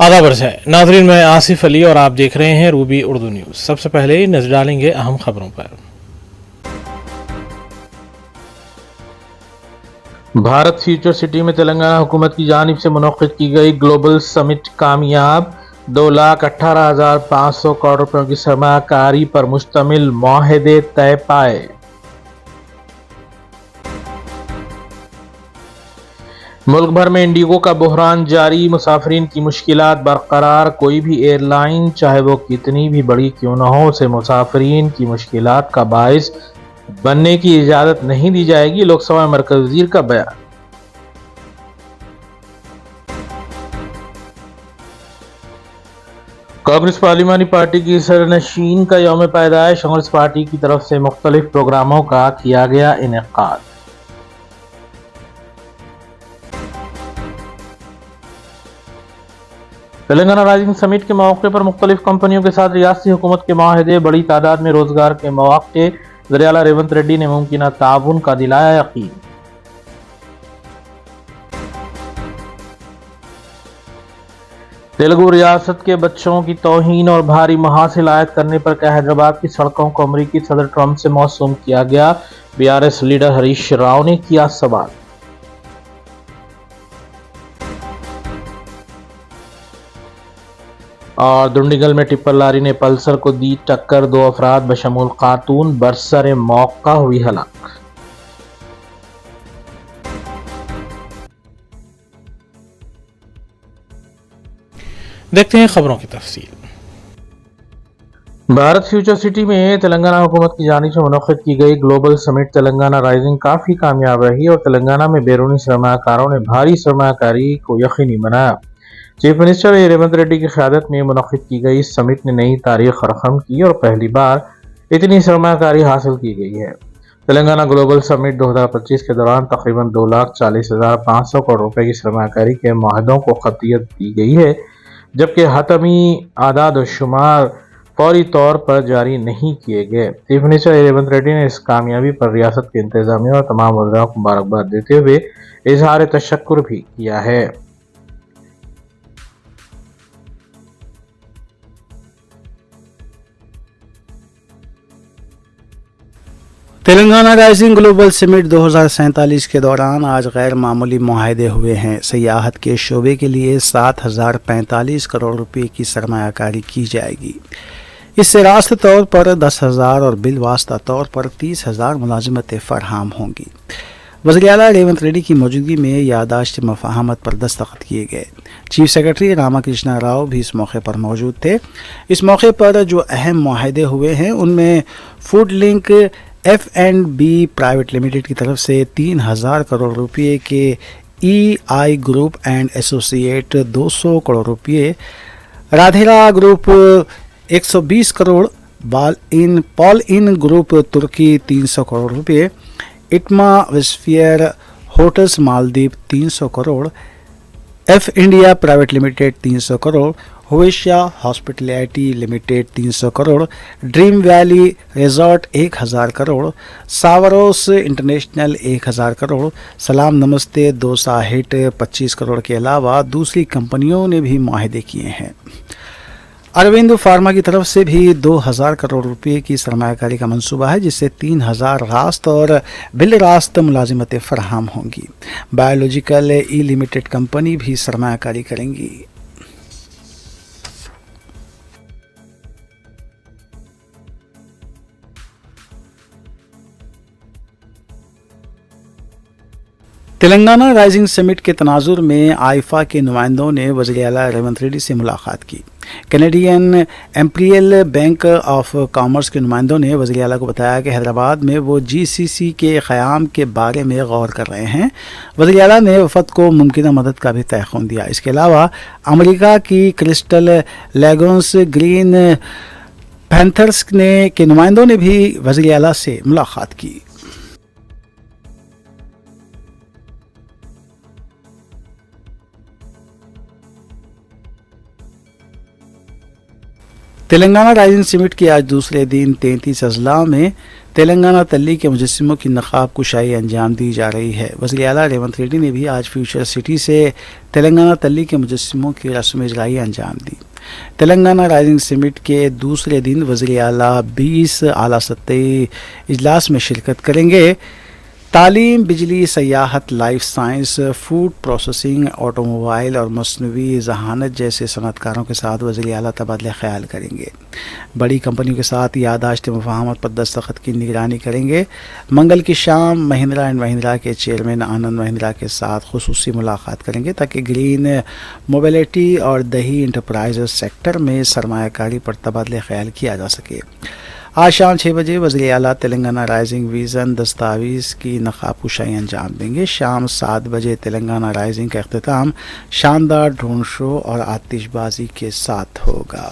आदाब अर्ज़ है नाज़रीन, मैं आसिफ अली और आप देख रहे हैं रूबी उर्दू न्यूज़। सबसे पहले नजर डालेंगे अहम खबरों पर। भारत फ्यूचर सिटी में तेलंगाना हुकूमत की जानिब से मुनक़्क़िद की गई ग्लोबल समिट कामयाब। 2,18,500 करोड़ रुपयों की सरमायाकारी पर मुश्तमिल मुआहदे तय पाए। मुल्क भर में इंडिगो का बहरान जारी, मुसाफिरीन की मुश्किलात बरकरार। कोई भी एयरलाइन चाहे वो कितनी भी बड़ी क्यों न हो, उसे मुसाफिरीन की मुश्किलात का बाइस बनने की इजाज़त नहीं दी जाएगी। लोकसभा में मरकज़ी वज़ीर का बयान। कांग्रेस पार्लिमानी पार्टी की सरनशीन का यौम पैदाइश, कांग्रेस पार्टी की तरफ से मुख्तलिफ प्रोग्रामों का किया गया इनेकाद। तेलंगाना राइजिंग समिट के मौके पर मुख्तलिफ कंपनियों के साथ रियासती हुकूमत के मुआहदे, बड़ी तादाद में रोजगार के मौके। वज़ीर-ए-आला रेवंत रेड्डी ने मुमकिन ताउन का दिलाया यकीन। तेलुगु रियासत के बच्चों की तौहीन और भारी महासिल आयद करने पर कहा, हैदराबाद की सड़कों को अमरीकी सदर ट्रंप से मौसूम किया गया। बीआरएस लीडर हरीश राव ने किया सवाल। और दुंडीगल में टिप्पर लारी ने पल्सर को दी टक्कर, 2 अफराद बशमूल खातून बरसरे मौका हुई हलाक। देखते हैं खबरों की तफसील। भारत फ्यूचर सिटी में तेलंगाना हुकूमत की जानिब से मुनक़्क़िद की गई ग्लोबल समिट तेलंगाना राइजिंग काफ़ी कामयाब रही और तेलंगाना में बैरूनी सरमायाकारों ने भारी सरमायाकारी को यकीनी बनाया। चीफ मिनिस्टर रेवंत रेड्डी की क़यादत में मुनक़्क़िद की गई इस समिट ने नई तारीख रक़म की और पहली बार इतनी सरमायाकारी हासिल की गई है। तेलंगाना ग्लोबल समिट 2025 के दौरान तकरीबन 2,40,500 करोड़ रुपए की सरमायाकारी के मुआहदों को ख़तियत दी गई है, जबकि हतमी आदाद और शुमार फौरी तौर पर जारी नहीं किए गए। चीफ मिनिस्टर रेवंत रेड्डी ने इस कामयाबी पर रियासत के इंतजामिया और तमाम वज़राओं को मुबारकबाद देते हुए इजहार तशक्कुर भी किया है। तेलंगाना राइजिंग ग्लोबल समिट 2047 के दौरान आज गैर मामूली मुआहदे हुए हैं। सयाहत के शोबे के लिए 7,045 करोड़ रुपए की सरमायाकारी की जाएगी। इससे रास्त तौर पर 10,000 और बिलवास्ता तौर पर 30,000 मुलाजिमतें फराहम होंगी। वज़ीर-ए-आला रेवंत रेड्डी की मौजूदगी में यादाश्त मफाहमत पर दस्तखत किए गए। चीफ सेक्रेटरी रामाकृष्णा राव भी इस मौके पर मौजूद थे। इस मौके पर जो अहम मुआहदे हुए हैं उनमें food link F&B private limited की तरफ से 3,000 करोड़ रुपये के EI group and associate 200 crore रुपये, राधेरा group 120 crore, Polin group तुर्की 300 करोड़ रुपये, इटमा वेस्फेयर hotels Maldives 300 crore, F India private limited 300 crore, होवेशिया hospitality limited 300 crore, dream valley resort 1,000 crore, सावरोस इंटरनेशनल 1,000 करोड़, सलाम नमस्ते दोसा हिट 25 करोड़ के अलावा दूसरी कंपनियों ने भी मुआहदे किए हैं। अरविंद फार्मा की तरफ से भी 2,000 करोड़ रुपए की सरमायाकारी का मंसूबा है, जिससे 3,000 रास्त और बिल रास्त मुलाजिमतें फराहम होंगी। बायोलॉजिकल ई लिमिटेड कंपनी भी सरमायाकारी करेंगी। तेलंगाना राइजिंग समिट के तनाजुर में आईफा के नुमाइंदों ने वज़ीर-ए-आला रेवंत रेड्डी से मुलाकात की। Canadian Amperian bank of commerce के नुमाइंदों ने वज़ीर-ए-आला को बताया कि हैदराबाद में वो GCC के क़याम के बारे में गौर कर रहे हैं। वज़ीर-ए-आला ने वफ़द को मुमकिन मदद का भी तयक़ुन दिया। इसके अलावा अमेरिका की क्रिस्टल लेगोन्स ग्रीन पैंथर्स के नुमाइंदों ने भी वज़ीर-ए-आला से मुलाकात की। तेलंगाना राइजिंग समिट के आज दूसरे दिन 33 अजला में تلنگانہ تلی کے مجسموں کی نقاب کشائی انجام دی جا رہی ہے۔ وزیر اعلیٰ ریونت ریڈی نے بھی آج فیوچر سٹی سے تلنگانہ تلی کے مجسموں کی رسم اجرائی انجام دی۔ تلنگانہ رائزنگ سمٹ کے دوسرے دن وزیر اعلیٰ 20 اعلیٰ سطحی اجلاس میں شرکت کریں گے۔ تعلیم، بجلی، سیاحت، life science, food processing, auto mobile اور مصنوعی ذہانت جیسے صنعت کاروں کے ساتھ وزیر اعلیٰ تبادلہ خیال کریں گے۔ بڑی کمپنیوں کے ساتھ یادداشت مفاہمت پر دستخط کی نگرانی کریں گے۔ منگل کی شام مہندرا اینڈ مہندرا کے چیئرمین آنند مہندرا کے ساتھ خصوصی ملاقات کریں گے تاکہ گرین موبلٹی اور دیہی انٹرپرائز سیکٹر میں سرمایہ کاری پر تبادلہ خیال کیا جا سکے۔ آج شام 6 بجے وزیر اعلیٰ تلنگانہ رائزنگ ویژن دستاویز کی نقاب کشائی انجام دیں گے۔ شام 7 بجے تلنگانہ رائزنگ کا اختتام شاندار ڈرون شو اور آتش بازی کے ساتھ ہوگا۔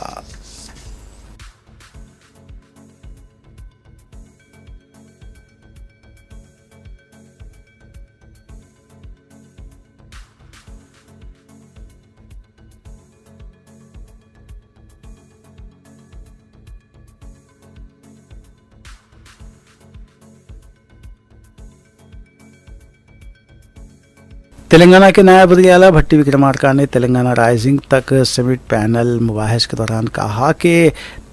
تلنگانہ کے نائب وزیر اعلیٰ بھٹی وکرمارکا نے تلنگانہ رائزنگ تک سمٹ پینل مباحث کے دوران کہا کہ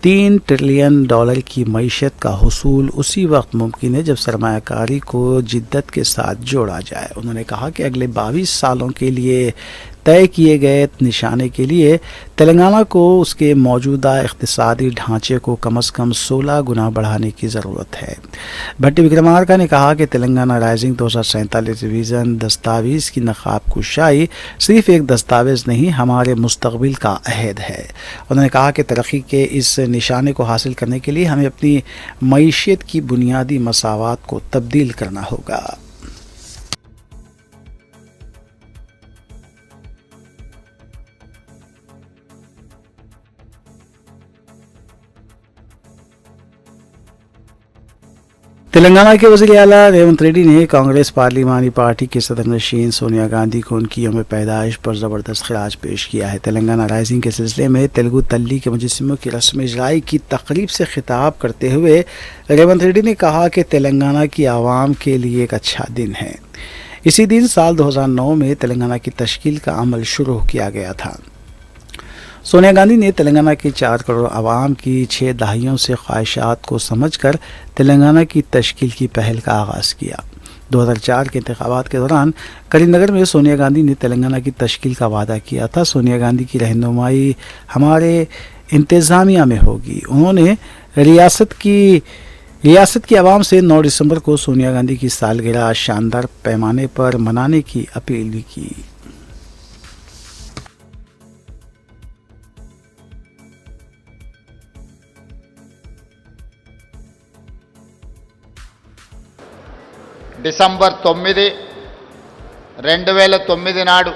$3 ٹریلین کی معیشت کا حصول اسی وقت ممکن ہے جب سرمایہ کاری کو جدت کے ساتھ جوڑا جائے۔ انہوں نے کہا کہ اگلے 22 سالوں کے لیے طے کیے گئے نشانے کے لیے تلنگانہ کو اس کے موجودہ اقتصادی ڈھانچے کو کم از کم 16 گنا بڑھانے کی ضرورت ہے۔ بھٹی وکرمارکا نے کہا کہ تلنگانہ رائزنگ 2047 ویژن دستاویز کی نقاب کشائی صرف ایک دستاویز نہیں، ہمارے مستقبل کا عہد ہے۔ انہوں نے کہا کہ ترقی کے اس نشانے کو حاصل کرنے کے لیے ہمیں اپنی معیشت کی بنیادی مساوات کو تبدیل کرنا ہوگا۔ تلنگانہ کے وزیر اعلیٰ ریونت ریڈی نے کانگریس پارلیمانی پارٹی کے صدر نشین سونیا گاندھی کو ان کی یوم پیدائش پر زبردست خراج پیش کیا ہے۔ تلنگانہ رائزنگ کے سلسلے میں تلگو تلی کے مجسموں کی رسم اجرائی کی تقریب سے خطاب کرتے ہوئے ریونت ریڈی نے کہا کہ تلنگانہ کی عوام کے لیے ایک اچھا دن ہے۔ اسی دن سال 2009 میں تلنگانہ کی تشکیل کا عمل شروع کیا گیا تھا۔ سونیا گاندھی نے تلنگانہ کے 4 کروڑ عوام کی 6 دہائیوں سے خواہشات کو سمجھ کر تلنگانہ کی تشکیل کی پہل کا آغاز کیا۔ 2004 کے انتخابات کے دوران کریم نگر میں سونیا گاندھی نے تلنگانہ کی تشکیل کا وعدہ کیا تھا۔ سونیا گاندھی کی رہنمائی ہمارے انتظامیہ میں ہوگی۔ انہوں نے ریاست کی عوام سے 9 دسمبر کو سونیا گاندھی کی سالگرہ شاندار پیمانے پر منانے کی اپیل بھی کی۔ డిసెంబర్ 9, 2009 నాడు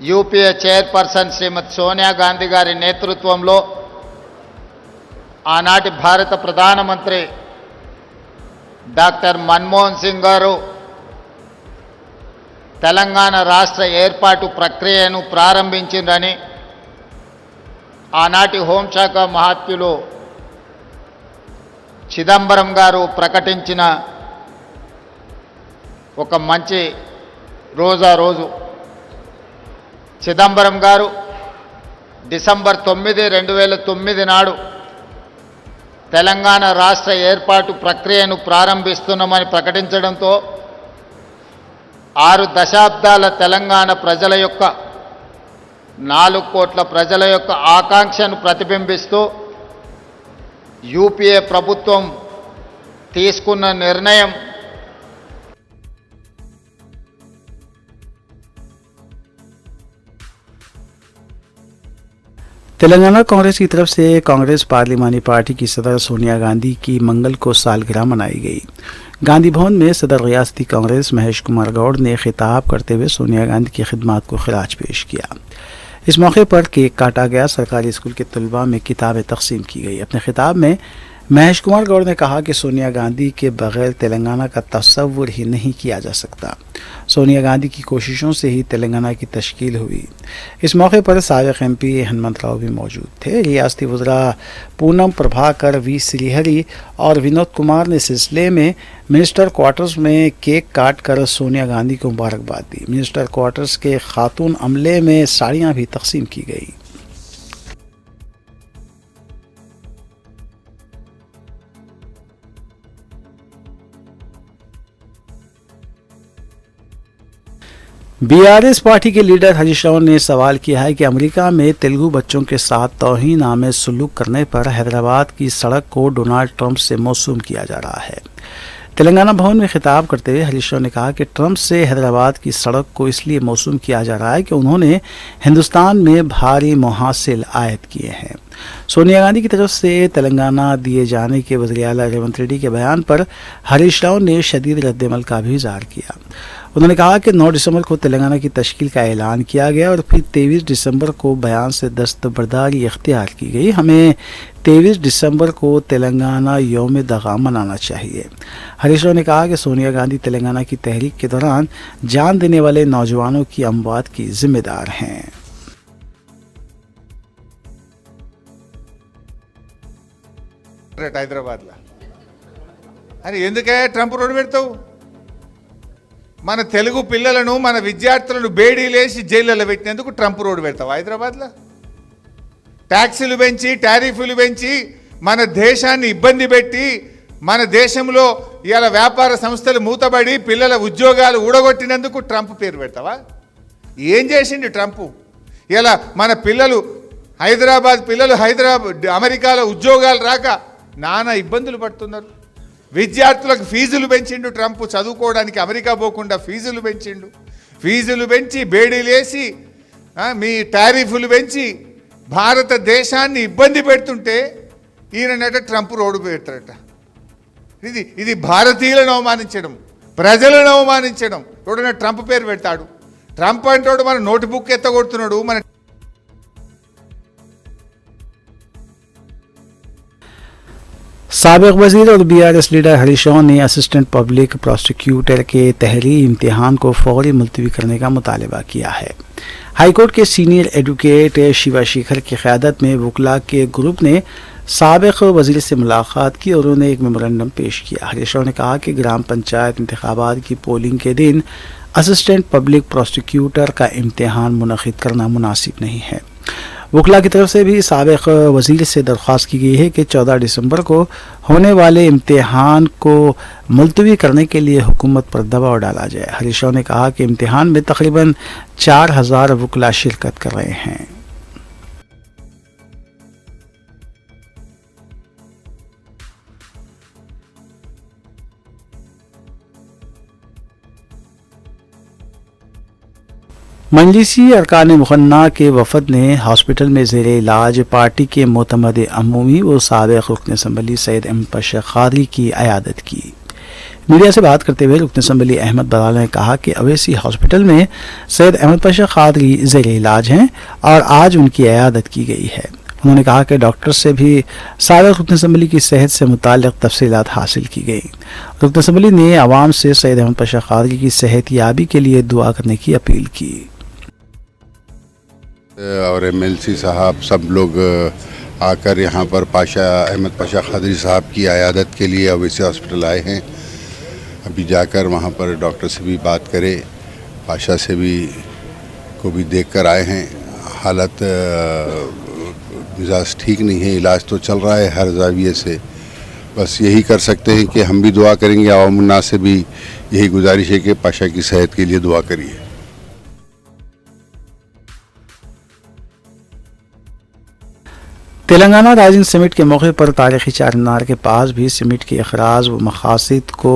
యూపీఏ చైర్పర్సన్ శ్రీమతి సోనియా గాంధీ గారి నేతృత్వంలో ఆనాటి భారత ప్రధానమంత్రి డాక్టర్ మన్మోహన్ సింగ్ గారు తెలంగాణ రాష్ట్ర ఏర్పాటు ప్రక్రియను ప్రారంభించిందని ఆనాటి హోంశాఖ మహాత్యులు చిదంబరం గారు ప్రకటించిన ఒక మంచి రోజు చిదంబరం గారు డిసెంబర్ 9, 2009 నాడు తెలంగాణ రాష్ట్ర ఏర్పాటు ప్రక్రియను ప్రారంభిస్తున్నామని ప్రకటించడంతో 6 దశాబ్దాల తెలంగాణ ప్రజల యొక్క 4 కోట్ల ప్రజల యొక్క ఆకాంక్షను ప్రతిబింబిస్తూ యూపీఏ ప్రభుత్వం తీసుకున్న నిర్ణయం تلنگانہ کانگریس کی طرف سے کانگریس پارلیمانی پارٹی کی صدر سونیا گاندھی کی منگل کو سالگرہ منائی گئی۔ گاندھی بھون میں صدر ریاستی کانگریس مہیش کمار گوڑ نے خطاب کرتے ہوئے سونیا گاندھی کی خدمات کو خراج پیش کیا۔ اس موقع پر کیک کاٹا گیا، سرکاری اسکول کے طلباء میں کتابیں تقسیم کی گئی۔ اپنے خطاب میں महेश कुमार गौड़ ने कहा कि सोनिया गांधी के बगैर तेलंगाना का तस्वुर ही नहीं किया जा सकता। सोनिया गांधी की कोशिशों से ही तेलंगाना की तश्कील हुई। इस मौके पर साबिक MP हनुमंत राव भी मौजूद थे। रियासती वज़रा पूनम प्रभाकर, V श्रीहरि और विनोद कुमार ने सिलसिले में मिनिस्टर क्वार्टर्स में केक काट कर सोनिया गांधी को मुबारकबाद दी। मिनिस्टर क्वार्टर्स के खातून अमले में साड़ियाँ भी तकसीम की गई। BRS पार्टी के लीडर हरीश राव ने सवाल किया है कि अमेरिका में तेलुगु बच्चों के साथ तौहीन आमेज सलूक करने पर हैदराबाद की सड़क को डोनाल्ड ट्रंप से मौसूम किया जा रहा है। तेलंगाना भवन में खिताब करते हुए हरीश राव ने कहा कि ट्रंप से हैदराबाद की सड़क को इसलिए मौसूम किया जा रहा है कि उन्होंने हिंदुस्तान में भारी मुहासिल आयद किए हैं। सोनिया गांधी की तरफ से तेलंगाना दिए जाने के वज़ीर आला रेवंत रेड्डी के बयान पर हरीश राव ने शदीद रद्दमल का भी इज़हार किया। उन्होंने कहा कि 9 दिसंबर को तेलंगाना की तश्कील का ऐलान किया गया और फिर 23 दिसंबर को बयान से दस्तबरदारी इख्तियार की गई। हमें 23 दिसंबर को तेलंगाना यौम दगा मनाना चाहिए। हरीश राव ने कहा कि सोनिया गांधी तेलंगाना की तहरीक के दौरान जान देने वाले नौजवानों की अमवात की जिम्मेदार हैं। హైదరాబాద్లో అని ఎందుకే ట్రంప్ రోడ్డు పెడతావు? మన తెలుగు పిల్లలను, మన విద్యార్థులను బేడీలేసి జైళ్ళలో పెట్టినందుకు ట్రంప్ రోడ్డు పెడతావు హైదరాబాద్లో? ట్యాక్సీలు పెంచి, టారిఫ్లు పెంచి మన దేశాన్ని ఇబ్బంది పెట్టి, మన దేశంలో ఇవాళ వ్యాపార సంస్థలు మూతబడి పిల్లల ఉద్యోగాలు ఊడగొట్టినందుకు ట్రంప్ పేరు పెడతావా? ఏం చేసిండు ట్రంప్? ఇలా మన పిల్లలు హైదరాబాద్ అమెరికాలో ఉద్యోగాలు రాక నానా ఇబ్బందులు పడుతున్నారు. విద్యార్థులకు ఫీజులు పెంచిండు ట్రంప్, చదువుకోవడానికి అమెరికా పోకుండా ఫీజులు పెంచిండు. ఫీజులు పెంచి, బేడీలేసి, మీ టారిఫ్లు పెంచి భారతదేశాన్ని ఇబ్బంది పెడుతుంటే ఈయనట ట్రంప్ రోడ్డు పెడతాడట. ఇది భారతీయులను అవమానించడం, ప్రజలను అవమానించడం. ఎవడన్నా ట్రంప్ పేరు పెడతాడు? ట్రంప్ అంటాడు మన నోట్బుక్ ఎత్తగొడుతున్నాడు. మన साबिक वजीर और BRS लीडर हरीश राव ने असिस्टेंट पब्लिक प्रोसिक्यूटर के तहरीरी इम्तिहान को फौरी मुलतवी करने का मुतालबा किया है। हाईकोर्ट के सीनियर एडवोकेट शिवा शेखर की क़यादत में वकला के ग्रुप ने साबिक वजीर से मुलाकात की और उन्हें एक मेमोरेंडम पेश किया। हरीश राव ने कहा कि ग्राम पंचायत इंतखाबात की पोलिंग के दिन असिस्टेंट पब्लिक प्रोसिक्यूटर का इम्तिहान मुनक़िद करना मुनासिब नहीं है। वकला की तरफ से भी साबिक वजीर से दरख्वास्त की गई है कि 14 दिसंबर को होने वाले इम्तिहान को मुलतवी करने के लिए हुकूमत पर दबाव डाला जाए। हरीश राव ने कहा कि इम्तिहान में तकरीबन 4000 वकला शिरकत कर रहे हैं। मजलिसी अरकान मुखन्ना के वफद ने हॉस्पिटल में ज़ेर इलाज पार्टी के मोतमद अमूमी व साबिक़ रुकन असम्बली सैयद अहमद पाशा क़ादरी की अयादत की। मीडिया से बात करते हुए रुकन असम्बली अहमद बलाल ने कहा कि अवैसी हॉस्पिटल में सैयद अहमद पाशा क़ादरी ज़ेर इलाज हैं और आज उनकी अयादत की गई है। उन्होंने कहा कि डॉक्टर से भी साबिक़ रुकन असम्बली की सेहत से मुताल्लिक़ तफसीलात हासिल की गई। रुकन असम्बली ने आवाम से सैयद अहमद पाशा क़ादरी की सेहत याबी के लिए दुआ करने की अपील की। और MLC साहब सब लोग आकर यहाँ पर अहमद पाशा क़ादरी साहब की अयादत के लिए अवैसी हॉस्पिटल आए हैं। अभी जाकर वहाँ पर डॉक्टर से भी बात करे, पाशा से भी को भी देख कर आए हैं। हालत मिजाज ठीक नहीं है, इलाज तो चल रहा है हर जाविये से। बस यही कर सकते हैं कि हम भी दुआ करेंगे, आवाम उन्नास से भी यही गुजारिश है कि पाशा की सेहत के लिए दुआ करिए। तेलंगाना राइजिंग समिट के मौके पर तारीखी चार मीनार के पास भी समिट के अखराज व मकासद को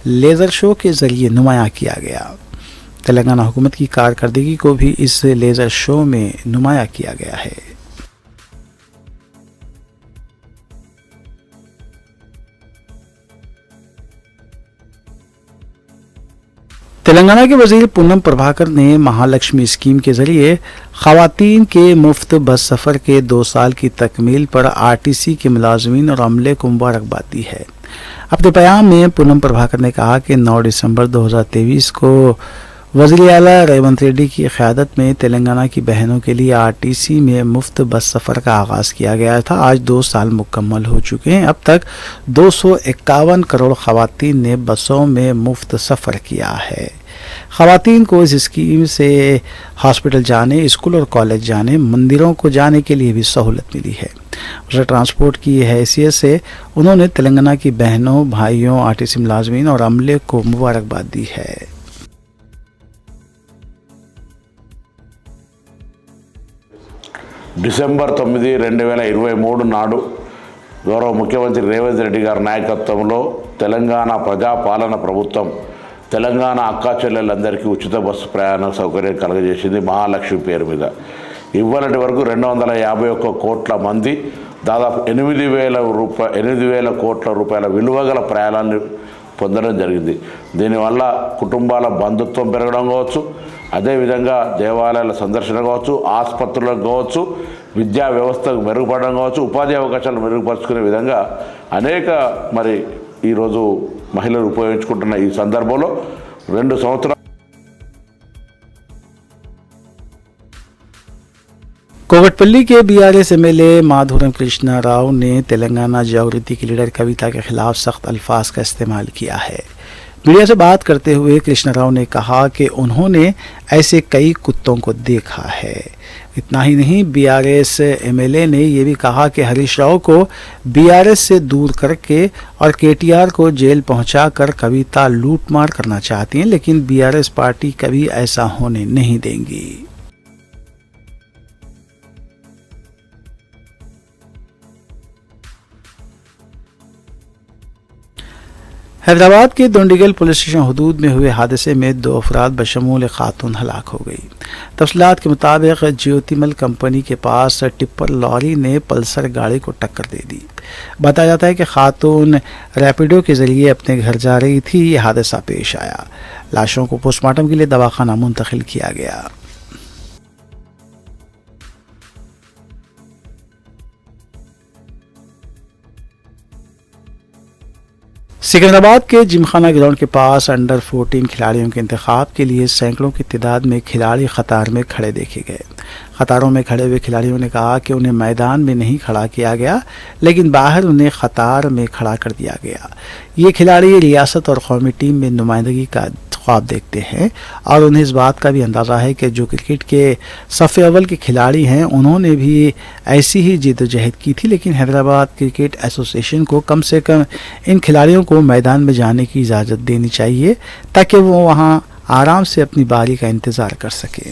लेज़र शो के ज़रिए नुमायाँ किया गया। तेलंगाना हुकूमत की कारकर्दगी को भी इस लेज़र शो में नुमायाँ किया गया है। تلنگانہ کے وزیر پونم پربھاکر نے مہالکشمی اسکیم کے ذریعے خواتین کے مفت بس سفر کے 2 سال کی تکمیل پر RTC کے ملازمین اور عملے کو مبارکباد دی ہے۔ اپنے پیام میں پونم پربھاکر نے کہا کہ 9 دسمبر 2023 کو وزیر اعلیٰ ریونت ریڈی کی قیادت میں تلنگانہ کی بہنوں کے لیے RTC میں مفت بس سفر کا آغاز کیا گیا تھا۔ آج 2 سال مکمل ہو چکے ہیں۔ اب تک 251 کروڑ خواتین نے بسوں میں مفت سفر کیا ہے۔ خواتین کو اس اسکیم سے ہاسپٹل جانے، اسکول اور کالج جانے، مندروں کو جانے کے لیے بھی سہولت ملی ہے۔ وزیر ٹرانسپورٹ کی حیثیت سے انہوں نے تلنگانہ کی بہنوں، بھائیوں، RTC ملازمین اور عملے کو مبارکباد دی ہے۔ డిసెంబర్ 9, 2023 నాడు గౌరవ ముఖ్యమంత్రి రేవంత్ రెడ్డి గారి నాయకత్వంలో తెలంగాణ ప్రజాపాలన ప్రభుత్వం తెలంగాణ అక్కా చెల్లెలందరికీ ఉచిత బస్సు ప్రయాణ సౌకర్యం కలుగజేసింది మహాలక్ష్మి పేరు మీద. ఇవాళటి వరకు 251 కోట్ల మంది దాదాపు 8,000 కోట్ల రూపాయల విలువ గల ప్రయాణాన్ని పొందడం జరిగింది. దీనివల్ల కుటుంబాల బంధుత్వం పెరగడం కావచ్చు, అదేవిధంగా దేవాలయాల సందర్శన కావచ్చు, ఆసుపత్రులకు కావచ్చు, విద్యా వ్యవస్థకు మెరుగుపడడం కావచ్చు, ఉపాధి అవకాశాలు మెరుగుపరుచుకునే విధంగా అనేక ఈరోజు మహిళలు ఉపయోగించుకుంటున్న ఈ సందర్భంలో 2 సంవత్సరాలు कोगटपल्ली के BRS MLA माधुरम कृष्णा राव ने तेलंगाना जागृति की लीडर कविता के खिलाफ सख्त अल्फाज का इस्तेमाल किया है। मीडिया से बात करते हुए कृष्णा राव ने कहा कि उन्होंने ऐसे कई कुत्तों को देखा है। इतना ही नहीं, BRS MLA ने यह भी कहा कि हरीश राव को BRS से दूर करके और KTR को जेल पहुंचाकर कविता लूटमार करना चाहती हैं, लेकिन BRS पार्टी कभी ऐसा होने नहीं देंगी। हैदराबाद के दोंडीगल पुलिस स्टेशन हदूद में हुए हादसे में 2 अफराद बशमूल खातून हलाक हो गई। तफसीलात के मुताबिक ज्योतिमल कंपनी के पास टिप्पर लॉरी ने पल्सर गाड़ी को टक्कर दे दी। बताया जाता है कि खातून रैपिडो के जरिए अपने घर जा रही थी। यह हादसा पेश आया। लाशों को पोस्टमार्टम के लिए दवाखाना मुंतकिल किया गया। सिकंदराबाद के जिमखाना ग्राउंड के पास अंडर 14 खिलाड़ियों के इंतखाब के लिए सैकड़ों की तादाद में खिलाड़ी कतार में खड़े देखे गए। कतारों में खड़े हुए खिलाड़ियों ने कहा कि उन्हें मैदान में नहीं खड़ा किया गया, लेकिन बाहर उन्हें कतार में खड़ा कर दिया गया। ये खिलाड़ी रियासत और कौमी टीम में नुमाइंदगी का ख्वाब देखते हैं और उन्हें इस बात का भी अंदाज़ा है कि जो क्रिकेट के सफ़े अव्वल के खिलाड़ी हैं उन्होंने भी ऐसी ही जद्दोजहद की थी, लेकिन हैदराबाद क्रिकेट एसोसिएशन को कम से कम इन खिलाड़ियों को मैदान में जाने की इजाज़त देनी चाहिए ताकि वो वहाँ आराम से अपनी बारी का इंतज़ार कर सकें।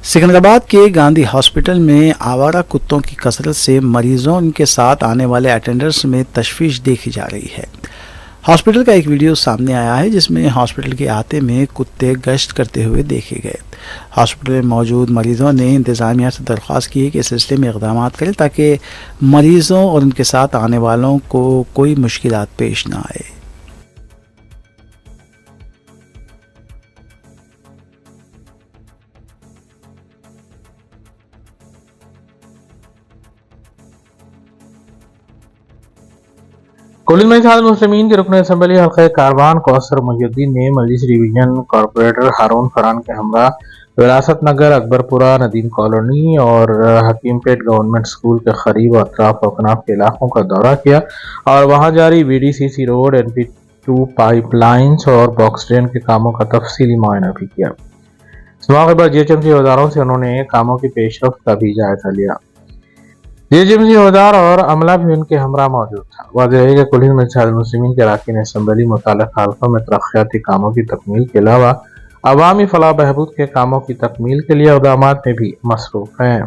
सिकंदराबाद के गांधी हॉस्पिटल में आवारा कुत्तों की कसरत से मरीजों और इनके साथ आने वाले अटेंडर्स में तशवीश देखी जा रही है। हॉस्पिटल का एक वीडियो सामने आया है जिसमें हॉस्पिटल के अहाते में कुत्ते गश्त करते हुए देखे गए। हॉस्पिटल में मौजूद मरीजों ने इंतज़ामिया से दरख्वास्त की कि इस सिलसिले में इक़दाम करें ताकि मरीजों और उनके साथ आने वालों को कोई मुश्किलात पेश ना आए। कोलिन में इत्तेहाद मुस्लिमीन के रुकन असम्बली हल्का कारवान कौसर मुहियुद्दीन ने मजलिस डिवीजन कॉरपोरेटर हारून फरहान के हमरा विरासत नगर, अकबरपुरा, नदीम कॉलोनी और हकीमपेट गवर्नमेंट स्कूल के करीब और अतराफ अकनाफ के इलाकों का दौरा किया और वहां जारी VDCC रोड, NP2 पाइपलाइंस और बॉक्स ड्रेन के कामों का तफसीली मुआयना भी किया। इस मौके पर GHMC अहदेदारों से उन्होंने कामों की पेशरफ्त का भी जायजा लिया। GHMC अहदेदार और अमला भी उनके हमरा मौजूद था। वाज़ेह है कि कोलिन में इत्तेहाद मुस्लिमीन के अरकान असम्बली मुताल्लिक़ हल्कों में तरक्याती कामों की तकमील के अलावा अवामी फलाह बहबूद के कामों की तकमील के लिए इक़दामात में भी मसरूफ़ हैं।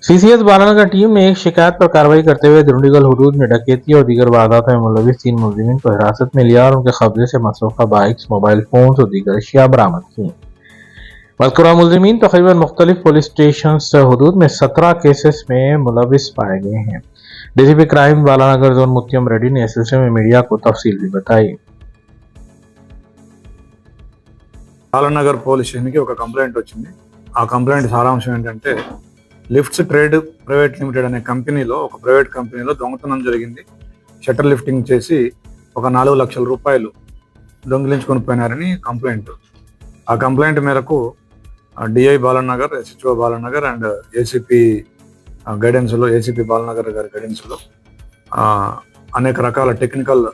सीसीएस बालानगर टीम ने एक शिकायत पर कार्रवाई करते हुए दुंडीगल हुदूद में डकैती और दीगर वारदातों में मुलविस 3 मुलजिमीन को हिरासत में लिया और उनके कब्जे से मसरूफा बाइक्स, मोबाइल फोन्स और दीगर अशिया बरामद की। मज़कूरा मुलजिमीन तकरीबन मुख्तलिफ पुलिस स्टेशन हुदूद में 17 केसेस में मुलविस पाए गए हैं। DCP crime Balanagar zone Muttam Reddy ने इस सिलसिले में मीडिया को तफसील भी बताई। బాలనగర్ పోలీస్ స్టేషన్కి ఒక కంప్లైంట్ వచ్చింది. ఆ కంప్లైంట్ సారాంశం ఏంటంటే లిఫ్ట్స్ ట్రేడ్ ప్రైవేట్ లిమిటెడ్ అనే కంపెనీలో, ఒక ప్రైవేట్ కంపెనీలో దొంగతనం జరిగింది. షట్టర్ లిఫ్టింగ్ చేసి ఒక 4 లక్షల రూపాయలు దొంగిలించుకొని పోయినారని కంప్లైంట్. ఆ కంప్లైంట్ మేరకు DI Balanagar, SHO Balanagar and ACP గైడెన్స్లో, ఏసీపీ బాలనగర్ గారి గైడెన్స్లో అనేక రకాల టెక్నికల్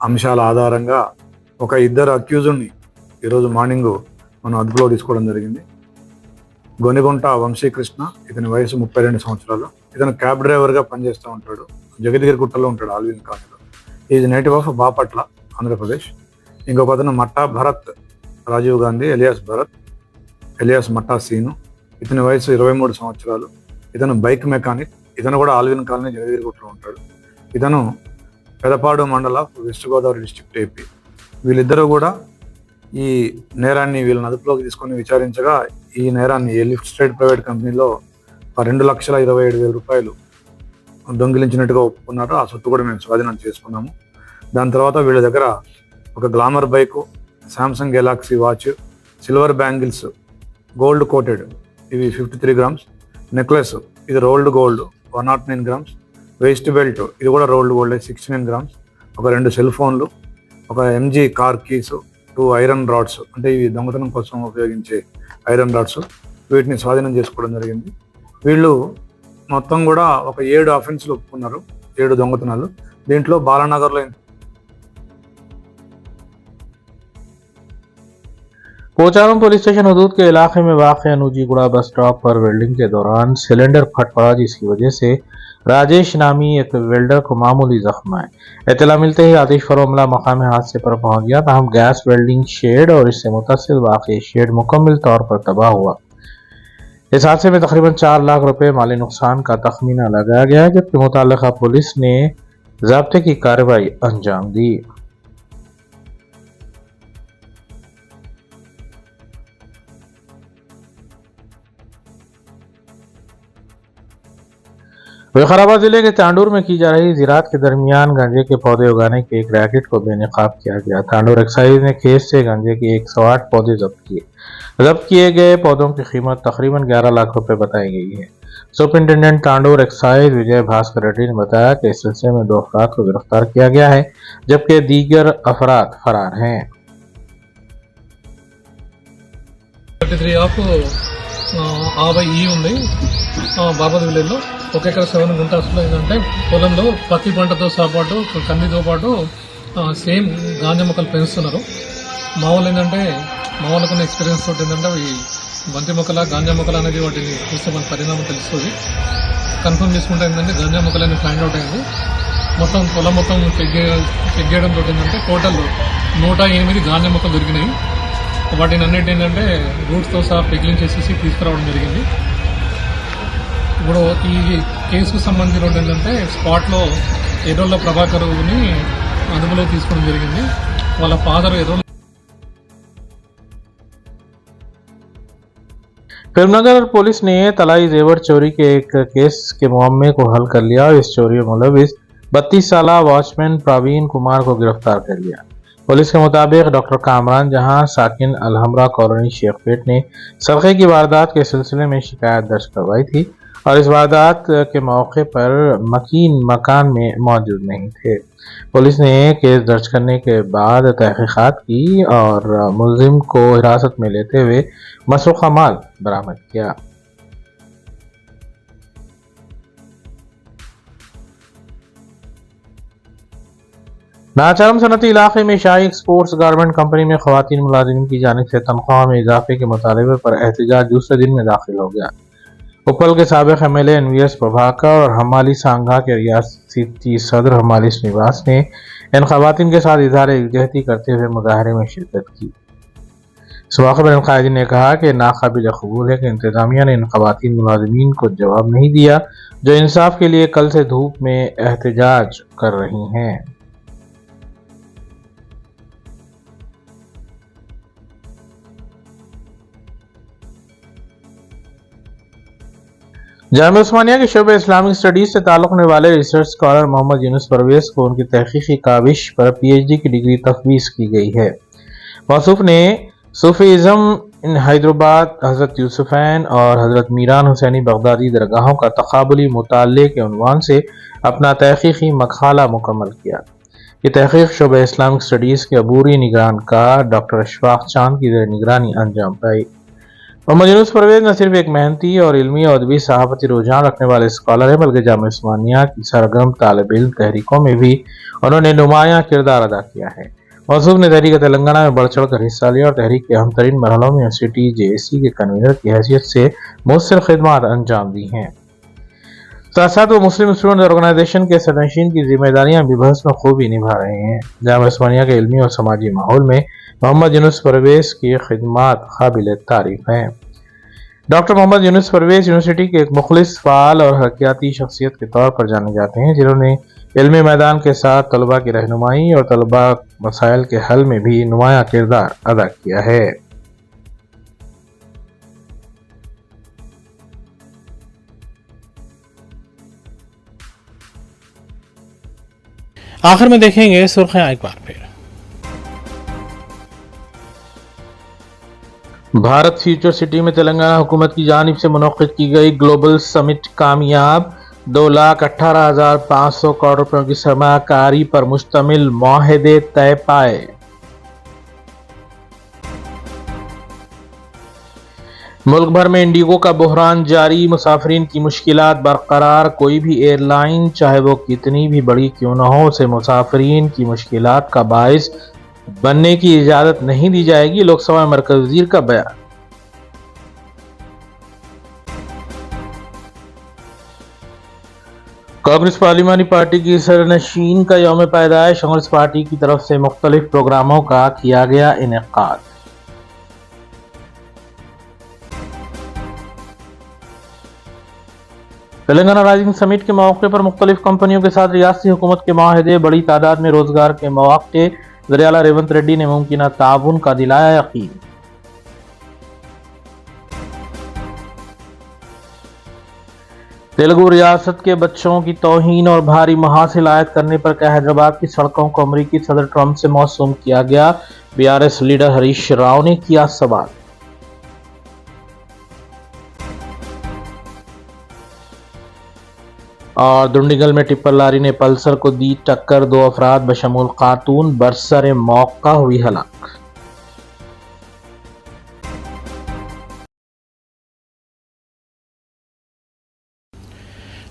అంశాల ఆధారంగా ఒక 2 అక్యూజ్డ్ని ఈరోజు మార్నింగ్ మనం అదుపులో తీసుకోవడం జరిగింది. గొనిగుంట వంశీకృష్ణ, ఇతని వయసు 32 సంవత్సరాలు. ఇతను క్యాబ్ డ్రైవర్గా పనిచేస్తూ ఉంటాడు. జగద్గిరిగుట్టలో ఉంటాడు, ఆల్విన్ కాలనీలో. Is native of Bapatla, Andhra Pradesh. ఇంకొక అతను మట్టా భరత్ రాజీవ్ గాంధీ ఎలియాస్ భరత్ ఎలియాస్ మట్టా సీను. ఇతని వయసు 23 సంవత్సరాలు. ఇతను బైక్ మెకానిక్. ఇతను కూడా ఆల్విన్ కాలనీ, జగద్గిరిగుట్టలో ఉంటాడు. ఇతను పెదపాడు మండల వెస్ట్ గోదావరి డిస్ట్రిక్ట్, ఏపీ. వీళ్ళిద్దరూ కూడా ఈ నేరాన్ని వీళ్ళని అదుపులోకి తీసుకొని విచారించగా ఈ నేరాన్ని లిఫ్ట్ స్ట్రేట్ ప్రైవేట్ కంపెనీలో 2,27,000 రూపాయలు దొంగిలించినట్టుగా ఒప్పుకున్నారు. ఆ సొత్తు కూడా మేము స్వాధీనం చేసుకున్నాము. దాని తర్వాత వీళ్ళ దగ్గర ఒక Glamour bike, Samsung Galaxy watch, silver bangles gold coated ఇవి 53 గ్రామ్స్, నెక్లెస్ ఇది rolled gold 109 grams, waist belt ఇది కూడా రోల్డ్ గోల్డ్ 69 గ్రామ్స్, ఒక 2 సెల్ ఫోన్లు, ఒక MG car keys, 2 iron rods, అంటే ఇవి దొంగతనం కోసం ఉపయోగించే ఐరన్ రాడ్స్, వీటిని స్వాధీనం చేసుకోవడం జరిగింది. వీళ్ళు మొత్తం కూడా ఒక 7 అఫెన్స్లు ఒప్పుకున్నారు, 7 దొంగతనాలు. దీంట్లో బాలానగర్లో पोचारम पुलिस स्टेशन हदूद के इलाके में वाक़ नूजीगुड़ा बस स्टॉप पर वेल्डिंग के दौरान सिलेंडर फट पड़ा, जिसकी वजह से राजेश नामी एक वेल्डर को मामूली जख्म आए। इत्तला मिलते ही आतिश फरोमला मकाम हादसे पर पहुंच गया, ताहम गैस वेल्डिंग शेड और इससे मुतसिल वाक़ई शेड मुकम्मल तौर पर तबाह हुआ। इस हादसे में तकरीबन 4 लाख रुपए माली नुकसान का तखमीना लगाया गया, जबकि मुतल्लिका पुलिस ने ज़ब्ते की कार्रवाई अंजाम दी। फैज़ाबाद जिले के तांडूर में की जा रही ज़राअत के दरमियान गांजे के पौधे उगाने के एक रैकेट को बेनकाब किया गया। तांडूर एक्साइज ने खेत से गांजे के 108 पौधे जब्त किए। जब्त किए गए पौधों की कीमत तकरीबन 11 लाख रुपए बताई गई है। सुपरिंटेंडेंट तांडूर एक्साइज विजय भास्कर रेड्डी ने बताया कि इस सिलसिले में 2 अफराद को गिरफ्तार किया गया है, जबकि दीगर अफराद फरार हैं। 33 ఆఫ్ ఆవై ఈ ఉంది బాబాద్ విలేజ్లో 1 ఎకరా 7 గుంటాస్లో. ఏంటంటే పొలంలో పత్తి పంటతో పాటు కందితో పాటు సేమ్ గాంజా మొక్కలు పెంచుతున్నారు. మా వాళ్ళు ఏంటంటే మా వాళ్ళకున్న ఎక్స్పీరియన్స్ తోటి ఏంటంటే ఈ బంతి మొక్కల గాంజా మొక్కలు అనేది వాటిని చూస్తే మన పరిణామం తెలుస్తుంది. కన్ఫర్మ్ చేసుకుంటే ఏంటంటే గాంజా మొక్కలని ఫైండ్ అవుట్ అయింది. మొత్తం పొలం మొత్తం చెక్ చేయడం తోటి ఏంటంటే టోటల్ 108 గాంజా మొక్కలు దొరికినాయి. వాటిని అన్నిటి ఏంటంటే రూట్స్తో సహా పెగ్లింగ్ చేసేసి తీసుకురావడం జరిగింది. ఇప్పుడు ఈ కేసుకు సంబంధించిన ఏంటంటే స్పాట్లో ఎర్రోళ్ళ ప్రభాకర్ని అదుపులో తీసుకోవడం జరిగింది. వాళ్ళ ఫాదర్ ఎర్రోళ్ళ फिल्मनगर पुलिस ने तलाई जेवर चोरी के एक केस के मुअम्मे को हल कर लिया और इस चोरी में मुलविस 32 साल वॉचमैन प्रवीण कुमार को गिरफ्तार कर लिया। पुलिस के मुताबिक डॉक्टर कामरान जहां साकिन अलहमरा कॉलोनी शेखपेट ने सरक़े की वारदात के सिलसिले में शिकायत दर्ज करवाई थी और इस वारदात के मौके पर मकीन मकान में मौजूद नहीं थे। पुलिस ने केस दर्ज करने के बाद तहकीकात की और मुलजिम को हिरासत में लेते हुए मसरूक़ा माल बरामद किया। नाचारम सनती इलाके में शाही एक्सपोर्ट्स गारमेंट कंपनी में ख़वातीन मुलाजिमीन की जानिब से तनख्वाह में इजाफे के मुतालबे पर एहतजाज दूसरे दिन में दाखिल हो गया। उपल के साबिक़ MLA NVS प्रभाकर और हमाली सांगा के रियासती सदर हमाली श्रीनिवास ने इन ख़वातीन के साथ इज़हार यकजहती करते हुए मुजाहरे में शिरकत की। इस मौके पर कायदीन ने कहा कि नाकाबिल कबूल है कि इंतजामिया ने इन खवातीन मुलाजिमीन को जवाब नहीं दिया जो इंसाफ के लिए कल से धूप में एहतजाज कर रही हैं। जामिया उस्मानिया के शोबे इस्लामिक स्टडीज से ताल्लुक़ रखने वाले रिसर्च स्कॉलर मोहम्मद यूनुस परवेज को उनकी तहकीकी काविश पर PhD की डिग्री तफवीज़ की गई है। मौसूफ ने सूफीज़म इन हैदराबाद, हज़रत यूसुफ़ैन और हज़रत मीरान हुसैनी बगदादी दरगाहों का तक़ाबुली मुताले के उन्वान से अपना तहकीकी मक़ाला मुकम्मल किया। ये तहकीक शोबे इस्लामिक स्टडीज़ के अबूरी निगरानकार डॉक्टर अशफाक चांद की ज़ेर निगरानी अंजाम पाई। मोहम्मद यूनुस परवेज न सिर्फ एक मेहनती और इल्मी और अदबी सहाफ़ती रुझान रखने वाले स्कॉलर हैं बल्कि जामिया उस्मानिया की सरगर्म तालिब इल्म तहरीकों में भी उन्होंने नुमायां किरदार अदा किया है। मौसूफ ने तहरीक तेलंगाना में बढ़ चढ़ कर हिस्सा लिया और तहरीक के अहम तरीन मरहलों में यूनिवर्सिटी JSC के कन्वीनर की हैसियत से मुस्तर खिदमात अंजाम दी हैं। साथ साथ वो मुस्लिम स्टूडेंट ऑर्गेनाइजेशन के सदस्यीन की जिम्मेदारियां भी बहस में खूबी निभा रहे हैं। जामिया उस्मानिया के इल्मी और समाजी माहौल में मोहम्मद यूनुस परवेज की खिदमात काबिल तारीफ हैं। डॉक्टर मोहम्मद यूनुस परवेज यूनिवर्सिटी के एक मुखलिस, फ़ाल और हरकियाती शख्सियत के तौर पर जाने जाते हैं जिन्होंने इल्मी मैदान के साथ तलबा की रहनुमाई और तलबा मसाइल के हल में भी नुमायां किरदार अदा किया है। आखिर में देखेंगे सुर्खियां एक बार फिर। भारत फ्यूचर सिटी में तेलंगाना हुकूमत की जानिब से मुनक्किद की गई ग्लोबल समिट कामयाब। 2,18,500 करोड़ रुपयों की सरमाकारी पर मुश्तमिल मुआहदे तय पाए। मुल्क भर में इंडिगो का बहरान जारी, मुसाफिरीन की मुश्किलात बरकरार। कोई भी एयरलाइन चाहे वो कितनी भी बड़ी क्यों न हो उसे मुसाफिरीन की मुश्किलात का बाइस बनने की इजाजत नहीं दी जाएगी। लोकसभा में मरकज़ी वज़ीर का बयान। कांग्रेस पार्लिमानी पार्टी की सरनशीन का यौम पैदाइश, कांग्रेस पार्टी की तरफ से मुख्तलिफ प्रोग्रामों का किया गया इनेकाद। तेलंगाना राइजिंग समिट के मौके पर मुख्तलिफ कंपनियों के साथ रियासती हुकूमत के माहदे, बड़ी तादाद में रोजगार के मौके। वज़ीर-ए-आला रेवंत रेड्डी ने मुमकिन ताउन का दिलाया यकीन। तेलुगु रियासत के बच्चों की तौहीन और भारी महासिल आयद करने पर कहा हैदराबाद की सड़कों को अमरीकी सदर ट्रंप से मौसूम किया गया। BRS लीडर हरीश राव ने किया सवाल। और दुंडीगल में टिप्पर लारी ने पल्सर को दी टक्कर, 2 अफराद बशमूल खातून बरसरे मौका हुई हलाक।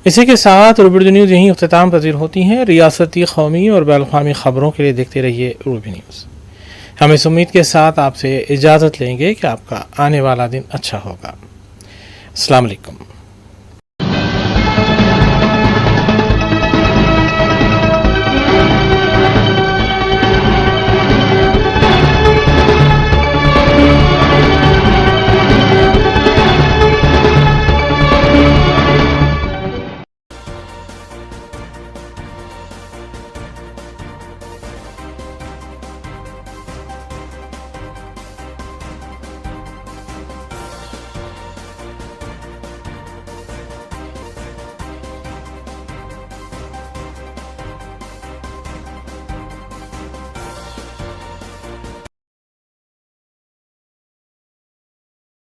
इसी के साथ रूबी न्यूज़ यहीं इख्तिताम पजीर होती हैं। रियासती, कौमी और बैनुल-अक़वामी खबरों के लिए देखते रहिए रूबी न्यूज़। हम इस उम्मीद के साथ आपसे इजाज़त लेंगे कि आपका आने वाला दिन अच्छा होगा। अस्सलाम वालेकुम।